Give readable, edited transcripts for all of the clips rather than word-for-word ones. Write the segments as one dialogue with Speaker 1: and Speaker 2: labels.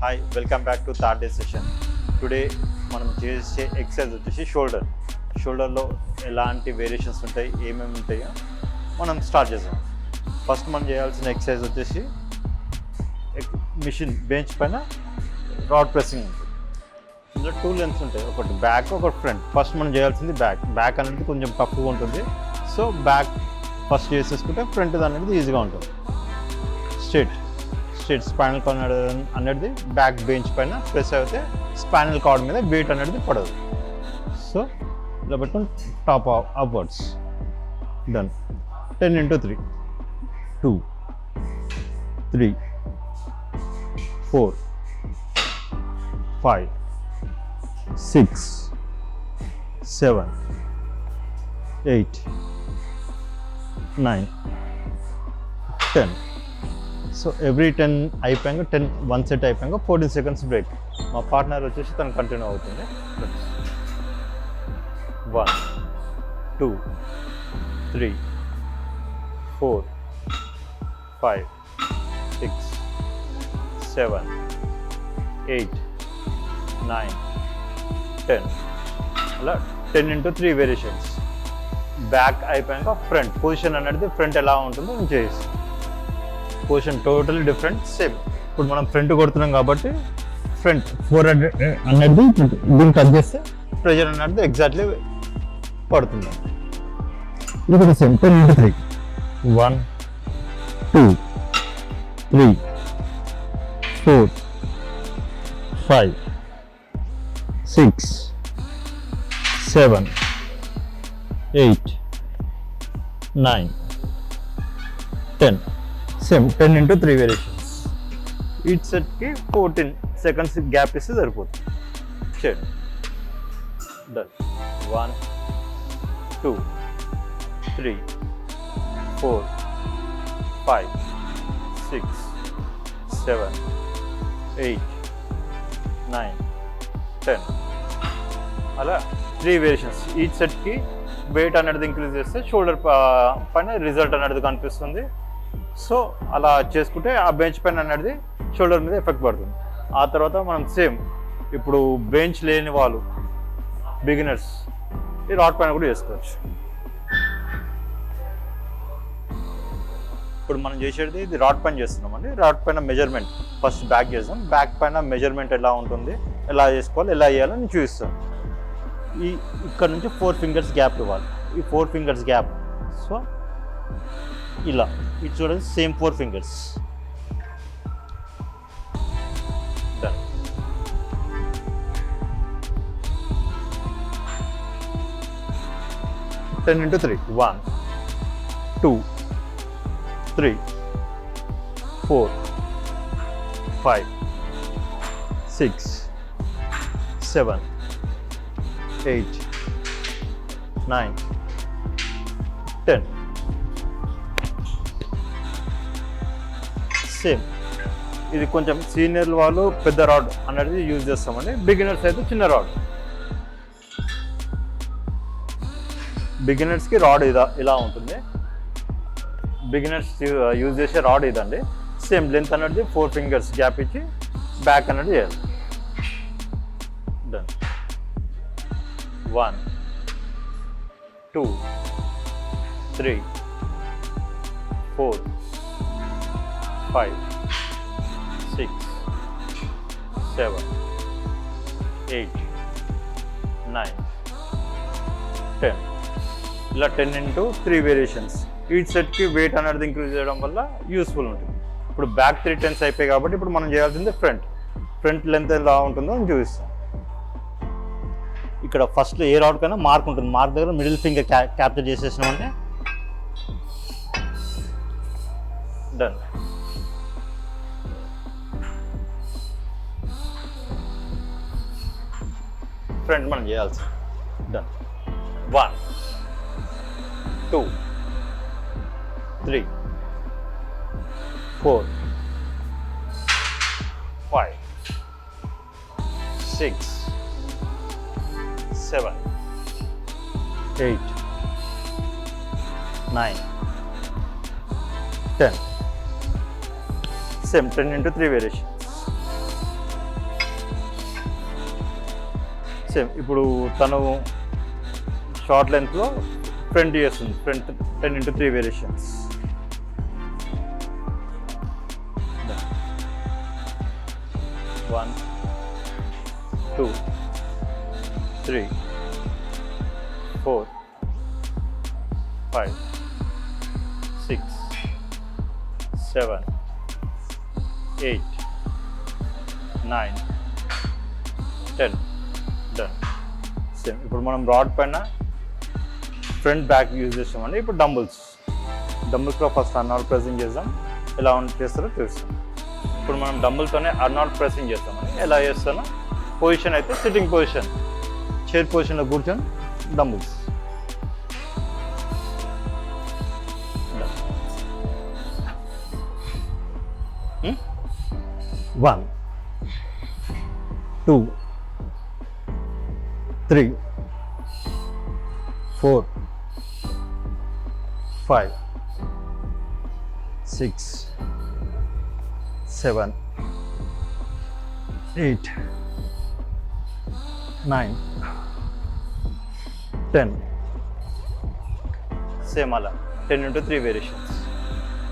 Speaker 1: Hi welcome back to third day session. Today మనం చేసే exercise వచ్చేసి షోల్డర్లో ఎలాంటి వేరియేషన్స్ ఉంటాయి, ఏమేమి ఉంటాయో మనం స్టార్ట్ చేద్దాం. ఫస్ట్ మనం చేయాల్సిన ఎక్సర్సైజ్ వచ్చేసి మిషన్ బెంచ్ పైన రాడ్ ప్రెస్సింగ్ ఉంటుంది. ఇందులో 2 లెన్స్ ఉంటాయి, ఒకటి బ్యాక్ ఒకటి ఫ్రంట్. ఫస్ట్ మనం చేయాల్సింది బ్యాక్ అనేది కొంచెం టఫ్గా ఉంటుంది. సో బ్యాక్ ఫస్ట్ చేసేసుకుంటే ఫ్రంట్ అనేది ఈజీగా ఉంటుంది. స్ట్రేట్ స్పైనల్ కార్డ్ అనేది బ్యాక్ బెంచ్ పైన ప్రెస్ అయితే స్పైనల్ కార్డ్ మీద వెయిట్ అనేది పడదు. సో ఇలా పెట్టుకుని top upwards. Done. 10 into 3 2 3 4 5 6 7 8 9 10. So every 10 అయిపోయాక 1 సెట్ అయిపోయాక 14 seconds బ్రేక్. మా పార్ట్నర్ వచ్చేసి తను కంటిన్యూ అవుతుంది. 1 2 3 4 5 6 7 8 9 10. అలా 10 into 3 వేరియేషన్స్. బ్యాక్ అయిపోయాక ఫ్రంట్ పొజిషన్ అనేది ఫ్రంట్ ఎలా ఉంటుందో నేను చేసి పొజిషన్ టోటలీ డిఫరెంట్. సేమ్ ఇప్పుడు మనం ఫ్రంట్ కొడుతున్నాం కాబట్టి ఫ్రంట్ 400 అనేది దీన్ని టచ్ చేస్తే ప్రెజర్ అనేది ఎగ్జాక్ట్లీ పడుతుంది. ఇది same 10 into 3 1 2 3 4 5 6 7 8 9 10. Same 10 into 3 variations. Each సెట్కి 14 seconds గ్యాప్ ఇస్తే సరిపోతుంది. చేయండి. డన్. 1 2 3 4 5 6 7 8 9 10. అలా 3 వేరియేషన్స్. ఈచ్ సెట్కి వెయిట్ అనేది ఇంక్రీజ్ చేస్తే షోల్డర్ పైన రిజల్ట్ అనేది కనిపిస్తుంది. సో అలా చేసుకుంటే ఆ బెంచ్ పైన అనేది షోల్డర్ మీద ఎఫెక్ట్ పడుతుంది. ఆ తర్వాత మనం సేమ్ ఇప్పుడు బెంచ్ లేని వాళ్ళు బిగినర్స్ ఈ రాడ్ పైన కూడా చేసుకోవచ్చు. ఇప్పుడు మనం చేసేది ఇది రాడ్ పైన చేస్తున్నామండి. రాడ్ పైన మెజర్మెంట్ ఫస్ట్ బ్యాక్ చేస్తాం. బ్యాక్ పైన మెజర్మెంట్ ఎలా ఉంటుంది, ఎలా చేసుకోవాలి, ఎలా చేయాలో నేను చూపిస్తాను. ఇక్కడ నుంచి 4 fingers గ్యాప్ ఇవ్వాలి. ఈ 4 fingers గ్యాప్. సో ఇలా ఇది చూడండి, same 4 fingers. Done. Ten into 3 1 2 3 4 5 6 7 8 9 10. Same ఇది కొంచెం సీనియర్ వాళ్ళు పెద్ద రాడ్ అనేది యూజ్ చేస్తామండి. బిగినర్స్ అయితే చిన్న రాడ్. బిగినర్స్కి రాడ్ ఇలా ఉంటుంది. బిగినర్స్ యూజ్ చేసే రాడ్ ఇదండి. సేమ్ లెంత్ అనేది 4 fingers గ్యాప్ ఇచ్చి బ్యాక్ అనేది చేయాలి. డన్. 1 2 3 4 5 6 7 8 9 10. ఇలా 10 into 3 వేరియేషన్స్. ఈచ్ సెట్కి వెయిట్ అనేది ఇంక్రీజ్ చేయడం వల్ల యూస్ఫుల్ ఉంటుంది. ఇప్పుడు బ్యాక్ 3 10s అయిపోయాయి కాబట్టి ఇప్పుడు మనం చేయాల్సింది ఫ్రంట్ లెంత్ ఎలా ఉంటుందో నేను చూపిస్తాను. ఇక్కడ ఫస్ట్లో ఏ రాడ్ కైనా మార్క్ ఉంటుంది. మార్క్ దగ్గర మిడిల్ ఫింగర్ క్యాప్చర్ చేసేసినామంటే డన్. ఫ్రంట్ మనం చేయాల్సి. Done. 1 2 3 4 5 6 7 8 9 10. Same 10 into 3 variations. Same ఇప్పుడు తను షార్ట్ లెంత్లో ఫ్రంట్ చేస్తుంది. Front 10x3 variations. 1 2 3 4 5 6 7 8 9 10. Done. Same ఇప్పుడు మనం రాడ్ పైన ఫ్రంట్ బ్యాక్ యూజ్ చేస్తామండి. ఇప్పుడు డంబుల్స్లో ఫస్ట్ అర్నాల్డ్ ప్రెసింగ్ చేద్దాం. ఎలా చేస్తారో చూస్తాం. ఇప్పుడు మనం డంబుల్తోనే అర్నాల్డ్ ప్రెసింగ్ చేస్తామండి. ఎలా చేస్తానో పొజిషన్ అయితే సిట్టింగ్ పొజిషన్, చైర్ పొజిషన్లో కూర్చొని డంబుల్స్. 1 2 3 4 5 6 7 8 9 10. సేమ్ అలా 10x3 variations.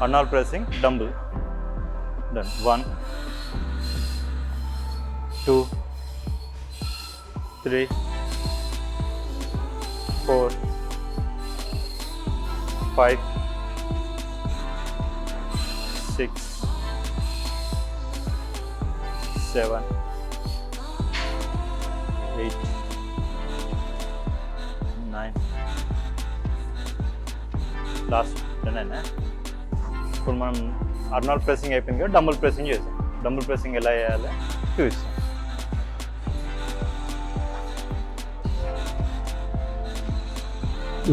Speaker 1: Arnold pressing dumbbell. Done. 1 2 3 4 5 6 7 8 9. Last 10. ఇప్పుడు మనం అర్నాల్డ్ ప్రెసింగ్ అయిపోయింది కదా, డంబుల్ ప్రెసింగ్ చేసాం. డంబుల్ ప్రెసింగ్ ఎలా చేయాలి చూపిస్తాం.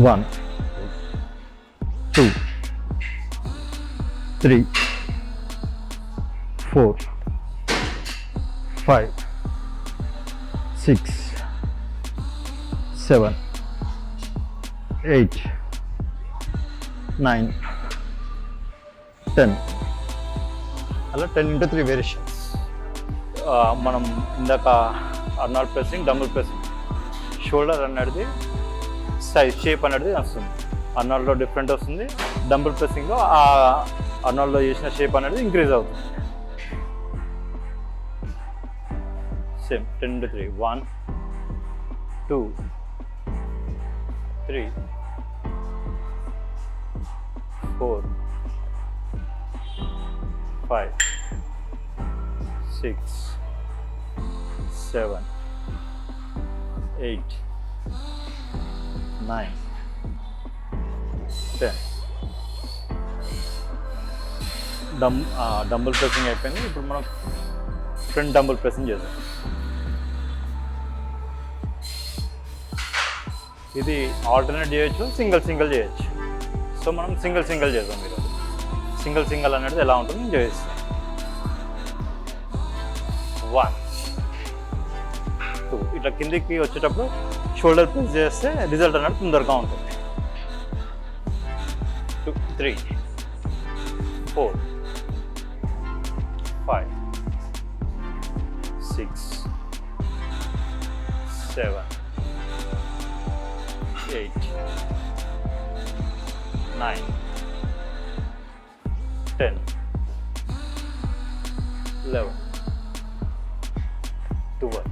Speaker 1: 1 2 3 4 5 6 7 8 9 10. అలా 10x3 వేరియేషన్స్. మనం ఇందాక Arnold pressing, dumbbell pressing, shoulder అనేది సైజ్ షేప్ అనేది వస్తుంది. అర్నాల్డ్లో డిఫరెంట్ వస్తుంది, డంబుల్ ప్రెసింగ్లో ఆ అర్నాల్డ్లో చేసిన షేప్ అనేది ఇంక్రీజ్ అవుతుంది. Same 10x3. 1 2 3 4 5 6 7 8 9 10. డంబుల్ ప్రెసింగ్ అయిపోయింది. ఇప్పుడు మనం ఫ్రంట్ డంబుల్ ప్రెసింగ్ చేద్దాం. ఇది ఆల్టర్నేట్ చేయొచ్చు, సింగిల్ చేయొచ్చు. సో మనం సింగిల్ చేద్దాం. మీరు సింగిల్ అనేది ఎలా ఉంటుందో చేస్తాం. 1 2 ఇట్లా కిందికి వచ్చేటప్పుడు షోల్డర్ ప్రెస్ చేస్తే రిజల్ట్ అనేది తొందరగా ఉంటుంది. 2 3 4 5 6 7 8 9 10 11 12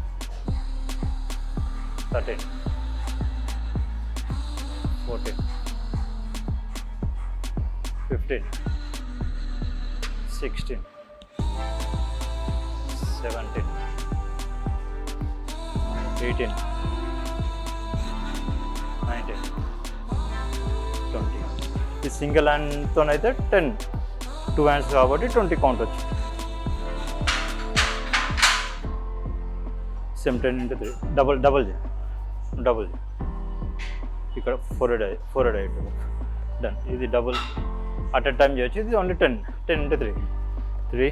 Speaker 1: 13 14 15 16 17 18 19 20. ఈ సింగిల్ హ్యాండ్తోనైతే 10, 2 హ్యాండ్స్ కాబట్టి 20 కౌంట్ వచ్చింది. సేమ్ 10x3 డబుల్ ఇక్కడ 4 ఎడ్ డన్. ఇది డబుల్ అట్ ఎ టైం చేయొచ్చు. ఇది ఓన్లీ 10x3 3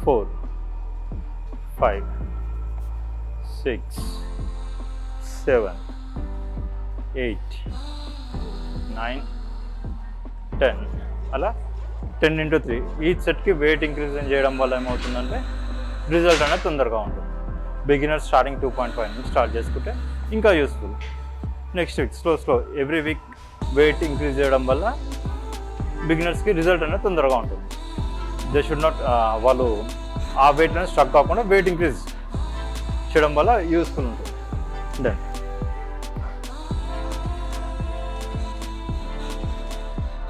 Speaker 1: 4 5 6 7 8 9 10. అలా 10x3. ఈ సెట్కి వెయిట్ ఇంక్రీజ్ చేయడం వల్ల ఏమవుతుందంటే రిజల్ట్ అనేది తొందరగా ఉంటుంది. బిగినర్ స్టార్టింగ్ 2.5 నుంచి స్టార్ట్ చేసుకుంటే ఇంకా useful. Next week slow every week wait increase చేయడం వల్ల బిగినర్స్కి రిజల్ట్ అనేది తొందరగా ఉంటుంది. దే షుడ్ నాట్ వాళ్ళు ఆ వెయిట్ అనేది స్ట్రక్ కాకుండా వెయిట్ ఇంక్రీజ్ చేయడం వల్ల యూస్ఫుల్ ఉంటుంది. దెన్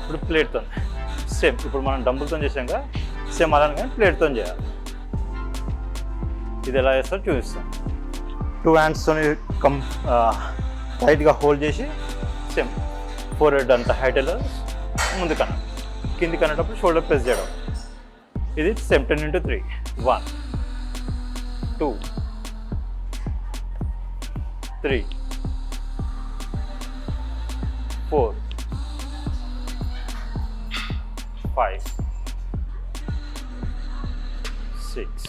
Speaker 1: ఇప్పుడు ప్లేట్తో సేమ్ ఇప్పుడు మనం డంబుల్తో చేసాం కదా, సేమ్ అలానే కానీ ప్లేట్తో చేయాలి. ఇది ఎలా చేస్తారో చూపిస్తాం. 2 హ్యాండ్స్తో టైట్గా హోల్డ్ చేసి సేమ్ ఫోర్ హెడ్ అంత హైట్ వెళ్ళి ముందు కన్నా కింది కనేటప్పుడు షోల్డర్ ప్రెస్ చేయడం. ఇది సేమ్ 10 into 3. 1 2 3 4 5 6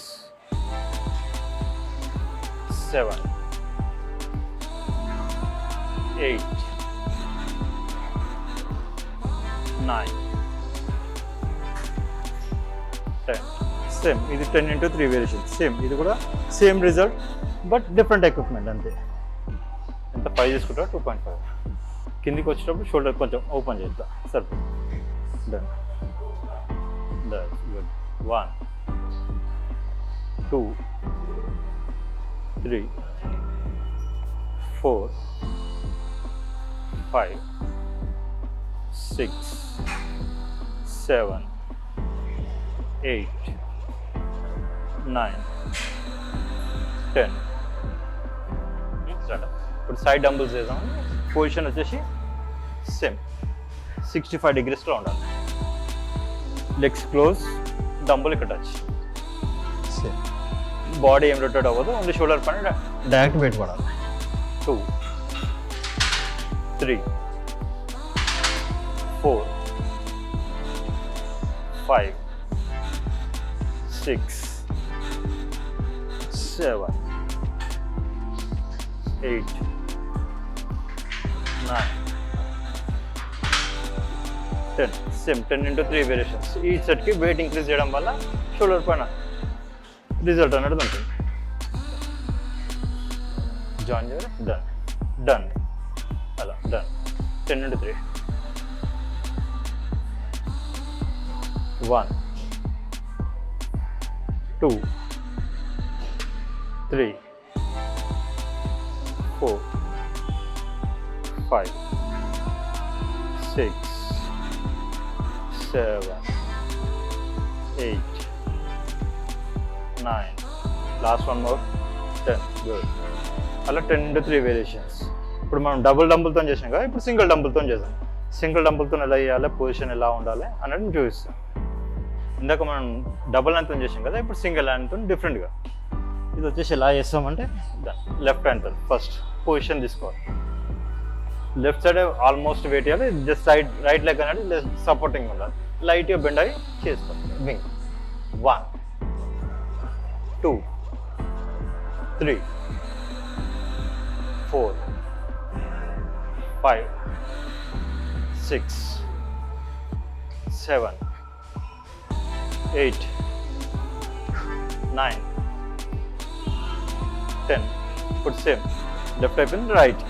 Speaker 1: 7 8 9 10. సేమ్ ఇది 10 into 3 వేరియేషన్. సేమ్ ఇది కూడా same result but different equipment అంతే. ఎంత 5 తీసుకుంటా 2.5. కిందికి వచ్చేటప్పుడు షోల్డర్ కొంచెం ఓపెన్ చేద్దాం సరిపోతుంది. డన్. గుడ్. 1 2 3 4 5 6 7 8 9 10. ఇప్పుడు సైడ్ డంబుల్స్ చేద్దాం. పొజిషన్ వచ్చేసి సేమ్ 65 degreesలో ఉండాలి. లెగ్స్ క్లోజ్, డంబుల్ ఇక్కడ టచ్. సేమ్ బాడీ ఏం రొటేట్ అవ్వదు, ఓన్లీ షోల్డర్ పైన డైరెక్ట్ వెయిట్ పడాలి. 2 3 4 5 6 7 8 9 10. Same 10 into 3 variations. ఈ సెట్కి వెయిట్ ఇంక్రీజ్ చేయడం వల్ల షోల్డర్ పైన రిజల్ట్ అనేది ఉంటుంది. జాయిన్ చేయాలి. డన్ డన్ అలా done. 10 into 3. 1 2 3 4 5 6 7 8 9. Last one more. 10. Good. అలా 10 into 3 వేరియేషన్స్. ఇప్పుడు మనం డబుల్ డంబుల్తో చేసాం కదా, ఇప్పుడు సింగిల్ డంబుల్తో చేసాం. సింగిల్ డంబుల్తో ఎలా చేయాలి, పొజిషన్ ఎలా ఉండాలి అనేది చూపిస్తాం. ఇందాక మనం డబుల్ హ్యాండ్తో చేసాం కదా, ఇప్పుడు సింగిల్ హ్యాండ్తో డిఫరెంట్గా. ఇది వచ్చేసి ఎలా చేస్తామంటే లెఫ్ట్ హ్యాండ్తో ఫస్ట్ పొజిషన్ తీసుకోవాలి. లెఫ్ట్ సైడ్ ఆల్మోస్ట్ వెయిట్ చేయాలి. జస్ట్ రైట్ లెగ్ అనేది సపోర్టింగ్ ఉండాలి. లైట్గా బెండ్ అయ్యి చేస్తాం. Wing. 1 2 3 4 5 6 7 8 9 10. Put same. Left hip in right.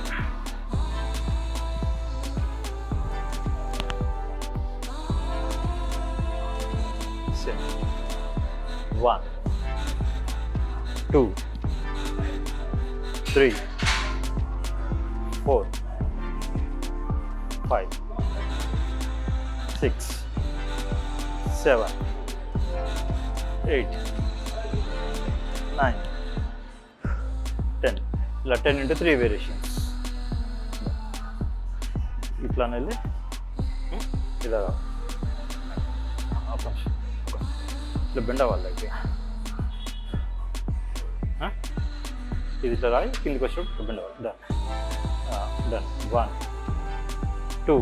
Speaker 1: Same. 1 2 3 4 5 6 7 8 9 10. ఇలా 10 into 3 వేరియేషన్స్. ఇట్లానే వెళ్ళి ఇలా ఇట్లా బెండ్ అవ్వాలి. ఇది ఇట్లా రాయి కిందికి వచ్చినప్పుడు బెండ్ అవ్వాలి. Done done. 1 2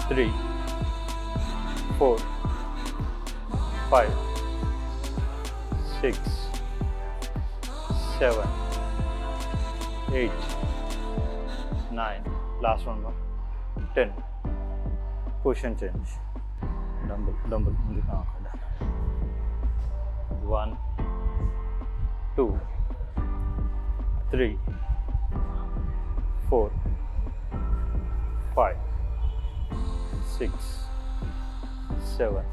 Speaker 1: 3 4 5 6 7 8 9. Last one more. 10. Position change. Dumbbell. 1 2, 3, 4, 5, 6, 7,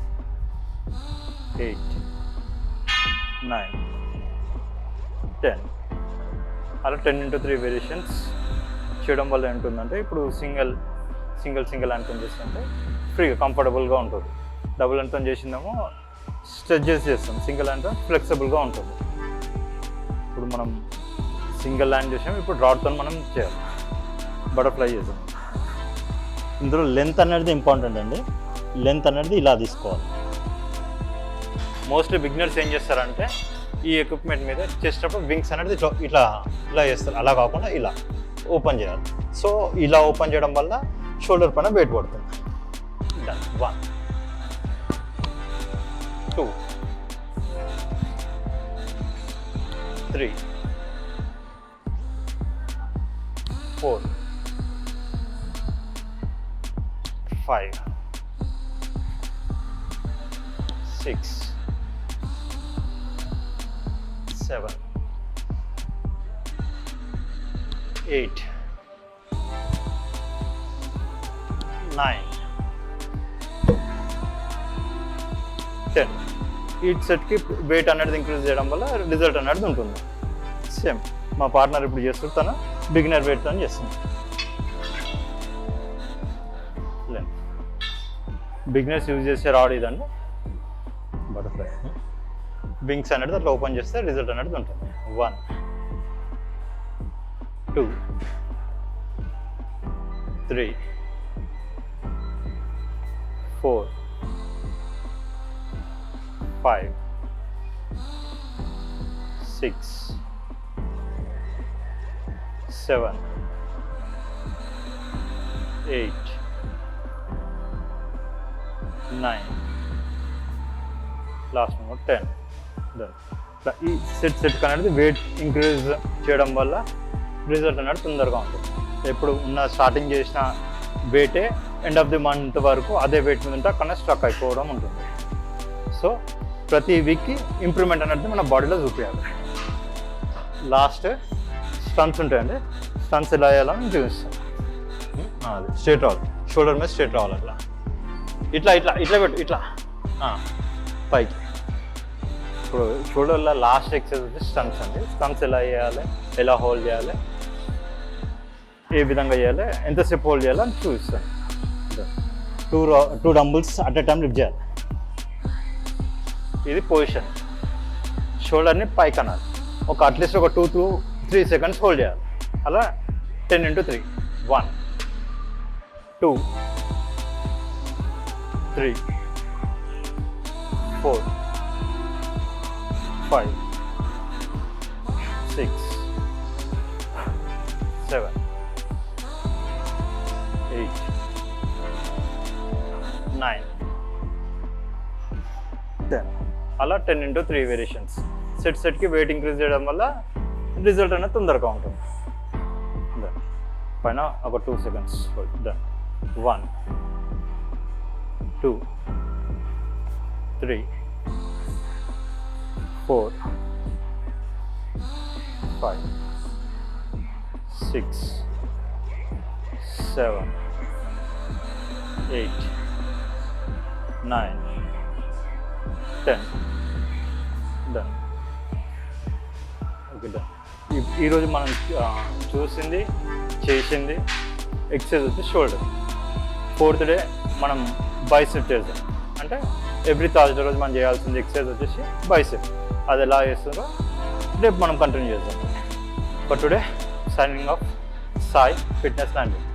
Speaker 1: 8, 9, 10. అలా 10x3 వేరియేషన్స్ చేయడం వల్ల ఏంటుందంటే ఇప్పుడు సింగిల్ హ్యాండ్తో చేస్తుంటే ఫ్రీగా కంఫర్టబుల్గా ఉంటుంది. డబుల్ హ్యాండ్తో చేసిందేమో స్ట్రెచెస్ చేస్తాం, సింగిల్ హ్యాండ్తో ఫ్లెక్సిబుల్గా ఉంటుంది. ఇప్పుడు మనం సింగిల్ హ్యాండ్ చేసాం, ఇప్పుడు రాడ్తో మనం చేయాలి, బటర్ఫ్లై చేసాం. ఇందులో లెంత్ అనేది ఇంపార్టెంట్ అండి. లెంత్ అనేది ఇలా తీసుకోవాలి. మోస్ట్లీ బిగినర్స్ ఏం చేస్తారంటే ఈ ఎక్విప్మెంట్ మీద చేసేటప్పుడు వింగ్స్ అనేది ఇట్లా చేస్తారు. అలా కాకుండా ఇలా ఓపెన్ చేయాలి. సో ఇలా ఓపెన్ చేయడం వల్ల షోల్డర్ పైన వెయిట్ పడుతుంది. 1, 2, 3, 4, 5, 6, 7, 8, 9, 10. ఈ సెట్కి వెయిట్ అనేది ఇంక్రీజ్ చేయడం వల్ల రిజల్ట్ అనేది ఉంటుంది. సేమ్ మా పార్ట్నర్ ఇప్పుడు చేస్తుంది, తను బిగినర్ వెయిట్తో చేస్తుంది. బిగినర్స్ యూజ్ చేసే రాడ్ ఇదండి, బటర్ఫ్లై. వింగ్స్ అనేది అట్లా ఓపెన్ చేస్తే రిజల్ట్ అనేది ఉంటుంది. 1, 2, 3, 4, 5, 6, 7, 8, 9, లాస్ట్ నెంబర్ 10. ఈ సెట్ అనేది వెయిట్ ఇంక్రీజ్ చేయడం వల్ల రిజల్ట్ అనేది తొందరగా ఉంటుంది. ఎప్పుడు ఉన్న స్టార్టింగ్ చేసిన వెయిటే ఎండ్ ఆఫ్ ది మంత్ వరకు అదే వెయిట్ మీద ఉంటే అక్కడ స్ట్రక్ అయిపోవడం ఉంటుంది. సో ప్రతి వీక్కి ఇంప్రూవ్మెంట్ అనేది మన బాడీలో చూపించాలి. లాస్ట్ స్టన్స్ ఉంటాయండి, స్టన్స్ ఎలా వేయాలని చూపిస్తాం. అది స్ట్రేట్ రావాలి, షోల్డర్ మీద స్ట్రేట్ రావాలి. అట్లా ఇట్లా ఇట్లా ఇట్లా పెట్టు, ఇట్లా పైకి. ఇప్పుడు షోల్డర్లో లాస్ట్ ఎక్సర్సైజ్ వచ్చి స్టన్స్ అండి. స్టన్స్ ఎలా చేయాలి, ఎలా హోల్డ్ చేయాలి, ఏ విధంగా చేయాలి, ఎంతసేపు హోల్డ్ చేయాలి అని చూపిస్తాను. 2 dumbbells at a time lift చేయాలి. ఇది పొజిషన్. షోల్డర్ని పైకి అనాలి. అట్లీస్ట్ ఒక 2 to 3 seconds హోల్డ్ చేయాలి. అలా 10x3. 1, 2, 3, 4, 5, 6, 7, 8, 9, 10. అలా 10x3 వేరియేషన్స్. సెట్కి వెయిట్ ఇంక్రీజ్ చేయడం వల్ల రిజల్ట్ అనేది తొందరగా ఉంటుంది. పైన ఒక 2 seconds done. 1, 2, 3, 4, 5, 6, 7, 8, 9, 10. Done. Okay, done. ఈరోజు మనం చూసింది, చేసింది ఎక్సర్సైజ్ వచ్చి షోల్డర్. 4th డే మనం బైసెప్ చేద్దాం. అంటే ఎవ్రీ థర్స్డే రోజు మనం చేయాల్సింది ఎక్సర్సైజ్ వచ్చేసి బైసెప్. అది ఎలా చేస్తుందో రేపు మనం కంటిన్యూ చేద్దాం. But today signing off Sai fitness landing.